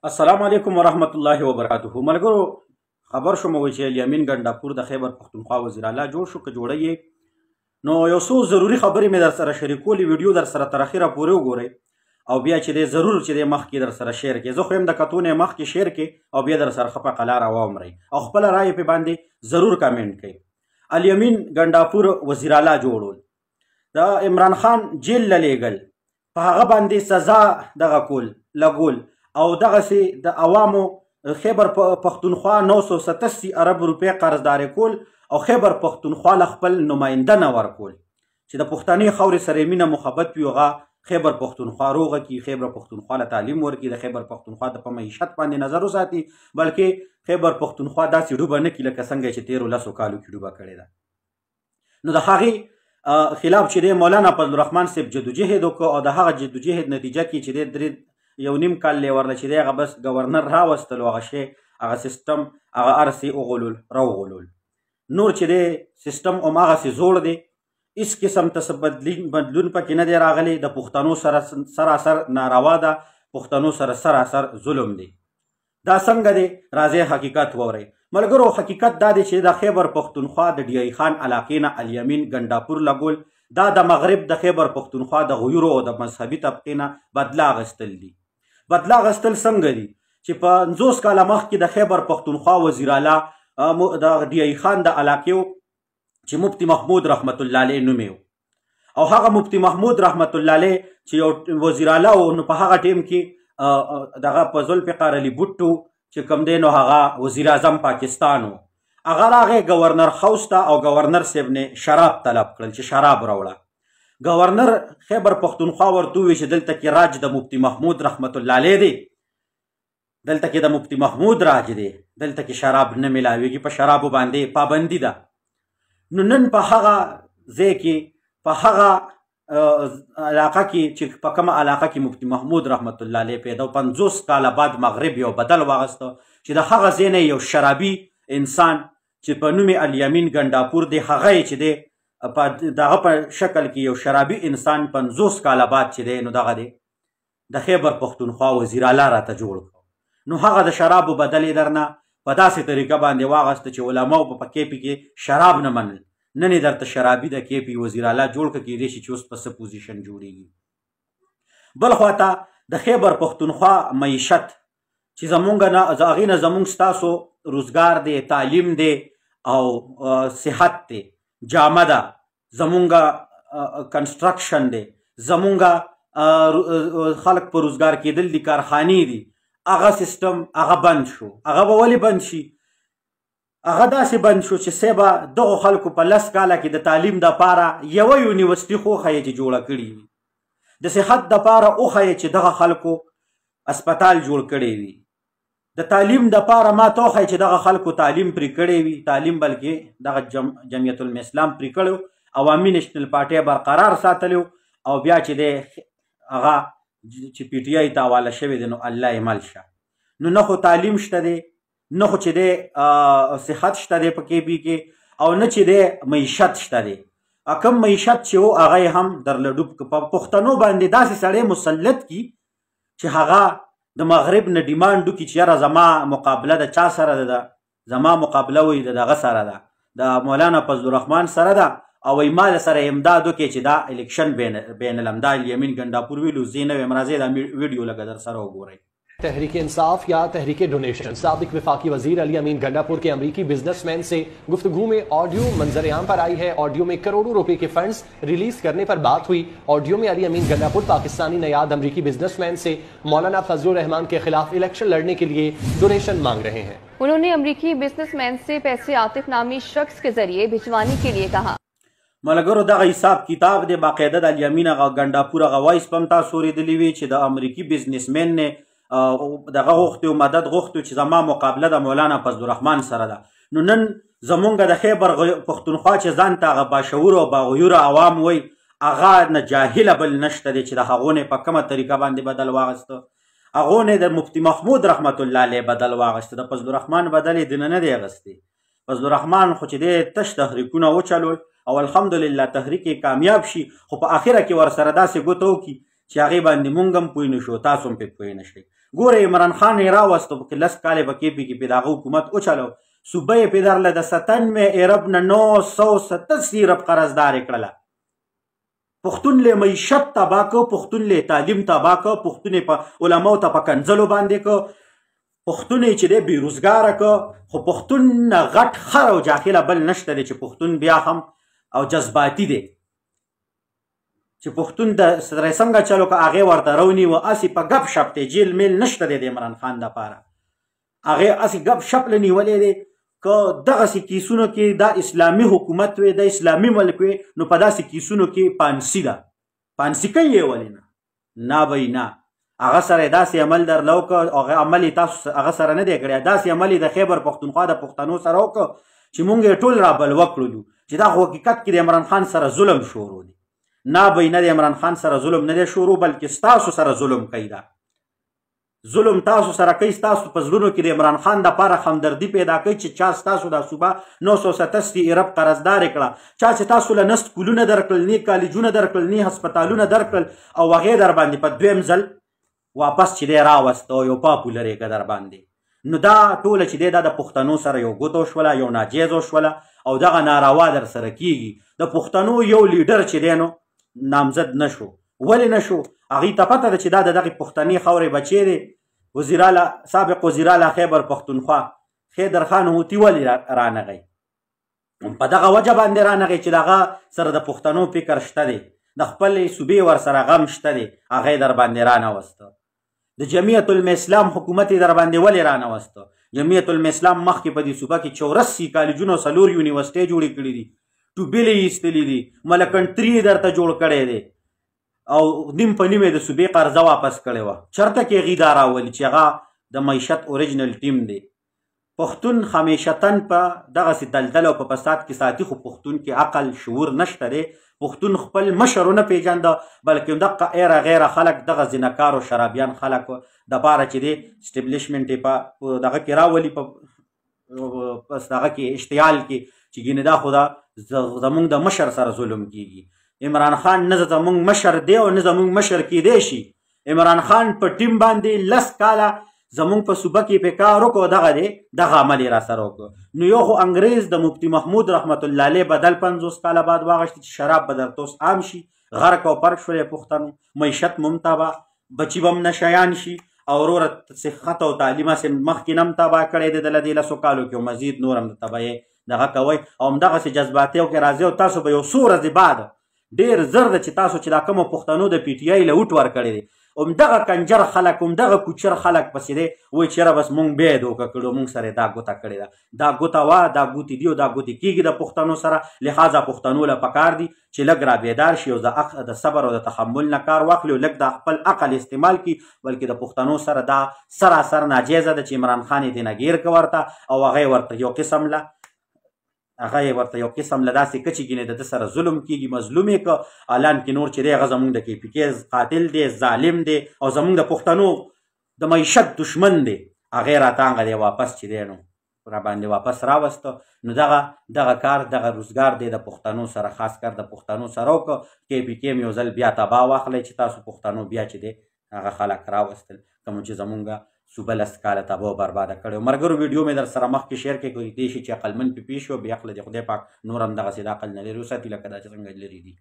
السلام علیکم ورحمت الله وبرکاته. ملګرو خبر شوم چې الیمین ګنډاپور د خیبر پښتونخوا وزیر اعلی جوړ شو. که جوړی نو یو څو ضروري خبرې مې در سره شریکولې، ویډیو در سره تر اخره پورې وګورئ او بیا چې دی ضرور چې دی مخکې در سره شیر کړئ. زه خو یم د کتو نه مخکې شیر کړئ او بیا در سره ښه په قلاره واومرئ او خپله رایې پې باندې ضرور کمنټ کړئ. الیمین ګنډاپور وزیر اعلی جوړول، د عمران خان جیل له لیږل، په هغه باندې سزا دغه کول لګول او دغسې د عوامو خیبر پښتونخوا 987 ارب روپۍ قرضداري کول او خیبر پښتونخوا له خپل نماینده نه ورکول چې د پښتنې خاورې سره مینه محبت وي، هغه خیبر پښتونخوا روغه کړي، خیبر پښتونخوا له تعلیم ورکړي، د خیبر پښتونخوا د په معیشت باندې نظر وساتي، بلکې خیبر پښتونخوا داسې ډوبه نه کړي لکه څنګه چې تېرو 10 کالو کې ډوبه کړې ده. نو د هغې خلاف چې دی مولانا فضل الرحمن صاحب جدوجهد وکړو او د هغه جدوجهد نتیجه کې چې دی یو نیم کال یې ورله چې دی هغه بس ګورنر راوستلو، هغه شی هغه سیسټم هغه ارسې وغولول راوغولول. نور چې دی سیسټم هماغسې زوړ دی، هېڅ قسم ته څه بدلون پکې نه دی راغلی. د پښتنو سره سراسر ناروا ده، پښتنو سره سراسر ظلم دی. دا څنګه دی؟ راځئ حقیقت واورئ. ملګرو حقیقت دا دی چې د خیبر پښتونخوا د ډی ای خان علاقې نه الیمین ګنډاپور لګول دا د مغرب د خیبر پښتونخوا د غیورو او د مذهبي طبقې نه بدله اخیستل دي. بدله اخیستل څنګه دي چې په 50 کاله مخکې د خیبر پښتونخوا وزیر اعلی د ډی ای خان د علاقې چې مفتی محمود رحمت الله علیه نوم او هغه مفتی محمود رحمت الله علیه چې یو وزیر اعلی و، نو په هغه ټیم کې دغه په ذوالفقار علي بوټو چې کوم دی نو هغه وزیر اعظم پاکستان و، هغه راغی گورنر خوست ته او گورنر صاحب نه شراب طلب کړل چې شراب راوړه. گورنر خیبر پښتونخوا ورته وویل چې دلته کې راج د مفتی محمود رحمت الله علیه دی، دلته کې د مفتی محمود راج دی، دلته کې شراب نه ملاویږي، په شرابو باندې پابندي ده. نو نن په هغه ځای کې په هغه علاقه کې چې په کومه علاقه کې مفتی محمود رحمت الله علیه پیدا 50 کاله بعد مغرب یو بدل واغسته چې د هغه ځای نه یو شرابي انسان چې په نوم الیمین ګنډاپور دی، هغه چې دی دغه په شکل کې یو شرابي انسان 50 کاله بعد چې دی نو دغه دی د خیبر پښتونخوا وزیر اعلی راته جوړ کړ. نو هغه د شرابو بدل یې درنه په داسې طریقه باندې واغسته چې علماو په کیپي کې شراب نه منل، نن یې درته شرابي د کیپي وزیر اعلی جوړ کړ، کېدای شي چې اوس په څه پوزیشن جوړېږي. بل خواته د خیبر پښتونخوا معیشت چې زمونږ نه هغې نه زمونږ ستاسو روزګار دی، تعلیم دی او صحت دی، جامه ده، زمونږ کنسټرکشن دی، زمونږ خلک په روزګار کېدل دي، کارخانې دي، هغه سیستم هغه بند شو. هغه به ولې بند شي؟ هغه داسې بند شو چې سبا دغو خلکو په 10 کاله کې د تعلیم دپاره یوه یونیورسټي خو وښیه چې جوړه کړې وي، د صحت دپاره وښیه چې دغه خلکو اسپتال جوړ کړی وي، د تعلیم دپاره ما ته وښیه چې دغه خلکو تعلیم پرې کړی وي، تعلیم بلکې دغه جمعیت الاسلام پرې کړی، عوامي نیشنل پارټۍ برقرار ساتلی او بیا چې دی هغه چې پی ټي آی ته حواله شوی دی نو الله یې مل شه. نو نه خو تعلیم شته دی، نه خو چې دی صحت شته دی په کیپي کې، او نه چې دی معیشت شته دی. کوم معیشت چې و هغه یې هم درله ډوب که په پښتنو باندې داسې سړی مسلط کي چې هغه د مغرب نه ډیمانډ وکړي چې یاره زما مقابله د چا سره ده، زما مقابله وایي د دغه سره ده، د مولانا فضل الرحمن سره ده، او وایي ما سره امداد وکړي چې دا الیکشن بینالم دا الیمین ګنډاپور ویلو زه نه ویم. راځئ دا ویډیو لږه در سره وګورئ. तहरीक इंसाफ या तहरीक डोनेशन साबिक वफाकी वजीर अलीमीन गंडापुर के अमरीकी बिजनेसमैन से गुफ्तगू में ऑडियो मंजरेआम पर आई है। ऑडियो में करोड़ों रुपए के फंड्स रिलीज करने पर बात हुई। ऑडियो में अलीमीन गंडापुर पाकिस्तानी नयाद अमरीकी बिजनेसमैन से मौलाना फजलुर रहमान के खिलाफ इलेक्शन लड़ने के लिए डोनेशन मांग रहे हैं। उन्होंने अमरीकी बिजनेसमैन से पैसे आतिफ नामी शख्स के जरिए भिजवाने के लिए कहा। ملګرو دغه حساب کتاب دی باقاعده د الیمین ګنډاپور هغه وایس په هم تاسو اورېدلي وي چې د امریکي بزنسمین نه دغه غوښتي او مدد غوښتي چې زما مقابله د مولانا فضل الرحمن سره ده. نو نن زمونږ د خیبر پښتونخوا چې ځان ته هغه باشعوره او باغیوره عوام وایي هغه نه جاهله بل نشته دی چې د هغو نه په کومه طریقه باندې بدل واغسته، هغو نه د مفتی محمود رحمت الله علیه بدل واغسته، د فضل الرحمن بدل یې دنه نه دی اغستی. فضل الرحمن خو چې دی تش تحریکونه وچلول او الحمدلله تحریک کامیاب شي، خو په اخره کې ورسره داسې ګوته وکړي چې هغې باندې مونږ هم پوه نه شو، تاسو هم پرې پوه نه شئ. ګوره عمران خان یې راوستو پکې 10 کال یې په KP کې د هغه حکومت وچلو صوبه یې پې درله د 97 ارب نه 987 ارب قرضدار یې کړله. پښتون له معیشت تباه که، پښتون له تعلیم تباه که، پښتون په علماو ته په کنځلو باندې که، پښتون یې چې دی بېروزګاره که. خو پښتون نه غټ خر او جاهله بل نشته دی چې پښتون بیا هم او جذباتي دی چې پښتون د سره څنګه چلو که هغې ورته رونیوه هسې په ګپ شپ دی. جیل میل نشته دی د عمران خان دپاره. هغې هسې ګپ شپ له نیولی دی. که دغسې کیسونو کې دا اسلامي حکومت وي، د اسلامي ملک وي، نو په داسې کیسونو کې پانسي ده. پانسي کوي یې ولې نه؟ نه به نه. هغه سره داسې عمل درله وکړه، هغه عمل یې تاسو هغه سره نه دی کړی. داسې عمل یې د خیبر پښتونخوا د پښتنو سره وکړه چې مونږ یې ټول رابلوه کړلو چې دا خو حقیقت کې د عمران خان سره ظلم شروع دی. نه به نه د عمران خان سره ظلم نه دی شروع، بلکې ستاسو سره ظلم کوي. دا ظلم تاسو سره کوي. ستاسو په زړونو کې د عمران خان دپاره همدردي پیدا کوي چې چا ستاسو دا صوبه 987 ارب قرضدارې کړه، چا چې تاسو له نه سکولونه درکړل، نه کالجونه درکړل، نه هسپتالونه درکړل او هغې در باندې په دویم ځل واپس چې دی راوست او یو پاپولر یې که در باندې. نو دا ټوله چې دی دا د پښتنو سره یو ګوت وشوله، یو ناجیز وشوله او دغه ناروا در سره کیږي. د پښتنو یو لیډر چې دی نو نامزد نشو. ولې نشو؟ هغې ته پته ده چې دا د دغې پښتنې خاورې بچی دی. سابق وزیراله خیبر پښتونخوا خیدر خان هوتي ولې رانغی؟ په دغه وجه باندې رانغی چې د هغه سره د پښتنو فکر شته دی، د خپلې صوبې ورسره غم شته دی. هغه یې در باندې رانوسته. د جمعیت الاسلام حکومت یې در باندې ولې رانوسته؟ جمعیت الاسلام مخکې په دې صوبه کې 84 کالجونه او 4 یونیورسټۍ جوړې کړي دي، ټوبېلې یې ایستلي دي، ملکنټري یې درته جوړ کړی دی او نیم په نیم یې د صوبې قرضه واپس کړې وه. چېرته کې هغې دا راولي چې هغه د معیشت اوریجنل ټیم دی. پښتون همیشتن په دغسې دلدل او په فساد کې ساتي، خو پښتون کې عقل شعور نشته دی. پښتون خپل مشر ونه پیژنده، بلکې دغه ایره غیره خلک، دغه زینهکار او شرابیان خلک دپاره چې دی اسټبلیشمنټ یې په دغه کې راولي، په دغه کې اشتعال کې چې ګینې دا خو دا زمونږ د مشر سره ظلم کیږي. عمران خان نه زمونږ مشر دی او نه زمونږ مشر کیدی شي. عمران خان په ټیم باندې 10 کاله زمونږ په صوبه کې پې کار وکړو، دغه دی دغه عمل یې راسره وکړو. نو یو خو انګریز د مفتی محمود رحمت الله علیه بدل 50 کاله بعد واغشتي چې شراب به درته اوس عام شي. غرق او پرک شولی پښتنو، معیشت مم تباه، بچي به هم نشیان شي او وروره صحت او تعلیم هسې مخکې نه هم تباه کړی دی د دې 10 کالو کې او مزید نور هم د تباهۍ دغه کوئ او همدغسې جذباتي او کې راځي او تاسو به یو څو ورځې بعد ډېر زر ده چې تاسو چې دا کومه پښتنو د PTI له اوټ ورکړی دی همدغه کنجر خلک، همدغه کوچر خلک پسې دی وایي چې یاره بس مونږ بیا یې دوکه کړو، مونږ سره یې دا ګوته کړې ده. دا ګوته وه، دا ګوتې دي او دا ګوتې کېږي د پښتنو سره. لحاظه پښتنو له پکار دي چې لږ را بیدار شي او د صبر او د تحمل نه کار واخلي او لږ د خپل عقل استعمال کړي. بلکې د پښتنو سره دا سراسر ناجیزه ده چې عمران خان یې دې نه ګیر که ورته او هغه یې ورته یو قسم له داسې که چې ګینې د ده سره ظلم کېږي، مظلوم یې که الان کې نور چې دی هغه زمونږ د KPK قاتل دی، ظالم دی او زمونږ د پښتنو د معیشت دشمن دی. هغې راتانغه دی واپس چې دی نو را باندې واپس راوسته. نو دغه کار دغه روزګار دی د پښتنو سره، خاص کر د پښتنو سره وکړه. KPK م یو ځل بیا تباه واخلی چې تاسو پښتنو بیا چې دی هغه خلک راوستل کوم چې زمونږ صوبه 10 کاله تباه او برباده کړی. ملګرو ویډیو مې در سره مخکې شیر کړی، کولی دی شي چې عقلمند پې پېښ شي او بې عقله د خدای پاک نور هم دغسې د عقل نه لرې وساتي لکه دا چې څنګه لرې دي.